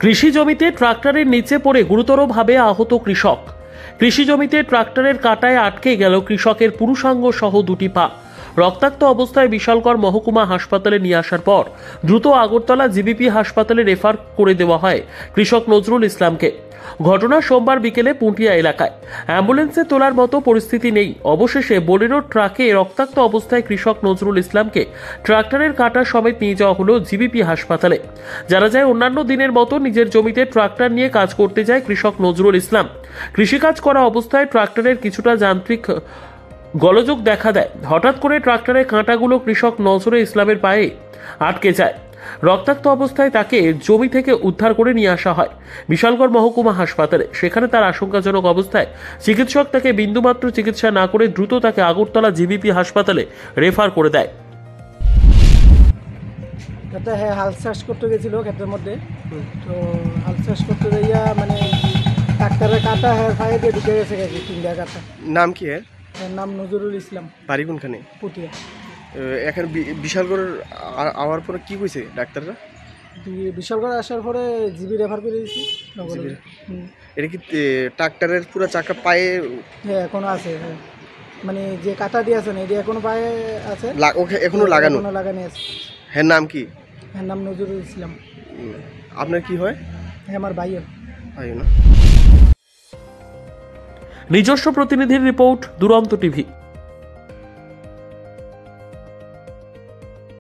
কৃষি জমিতে ট্রাক্টরের নিচে পড়ে গুরুতরভাবে আহত কৃষক। কৃষি জমিতে ট্রাক্টরের কাঁটায় আটকে গেল কৃষকের পুরুষাঙ্গ সহ দুটি পা। রক্তাক্ত অবস্থায় বিশালগড় মহকুমা হাসপাতালে নিয়ে আসার পর দ্রুত আগরতলা জিবিপি হাসপাতালে রেফার করে দেওয়া হয় কৃষক নজরুল ইসলামকে। ঘটনা সোমবার বিকেলে পুঁটিয়া এলাকায়। অ্যাম্বুলেন্সে তোলার মতো পরিস্থিতি নেই। অবশেষে বোলেরো ট্রাকে রক্তাক্ত অবস্থায় কৃষক নজরুল ইসলামকে ট্রাক্টরের কাঁটা সমেত নিয়ে যাওয়া হলো জিবিপি হাসপাতালে। জানা যায়, অন্যান্য দিনের মতো নিজের জমিতে ট্রাক্টর নিয়ে কাজ করতে যায় কৃষক নজরুল ইসলাম। কৃষিকাজ করা অবস্থায় ট্রাক্টরের কিছুটা যান্ত্রিক গোলযোগ দেখা দেয়। হঠাৎ করে ট্রাক্টরের কাঁটাগুলো কৃষক নজরুল ইসলামের পায়ে আটকে যায়। রক্তাক্ত অবস্থায় তাকে জমি থেকে উদ্ধার করে নিয়ে আসা হয় বিশালগড় মহকুমা হাসপাতালে। সেখানে তার আশঙ্কাজনক অবস্থায় চিকিৎসক তাকে বিন্দুমাত্র চিকিৎসা না করে দ্রুত তাকে আগরতলা জিবিপি হাসপাতালে রেফার করে দেয়। হ্যাঁ, হাল চাষ করতে গেছিল ক্ষেতের মধ্যে। তো হাল চাষ করতে যাইয়া মানে ট্রাক্টরের কাটা ফাইয়ে দিয়ে ঢুকে গেছে তিনটা কাটা। নাম কি? এর নাম নজরুল ইসলাম। বাড়ি কোনখানে? পুটিয়া। এখন বিশালগড় আওয়ার পরে কি কইছে ডাক্তাররা? বিশালগড় আসার পরে জিবি রেফার করে দিয়েছি। এটা কি ট্রাক্টরের পুরো চাকা পায়ে? হ্যাঁ, এখনো আছে। হ্যাঁ, মানে যে কাটা দিয়ে আছে না, এটা এখনো পায়ে আছে। এখনো লাগানো আছে। হ্যাঁ, নাম কি? হ্যাঁ, নাম নজরুল ইসলাম। আপনার কি হয়? হ্যাঁ, আমার ভাইও। না। নিজস্ব প্রতিনিধির রিপোর্ট, দুরন্ত টিভি।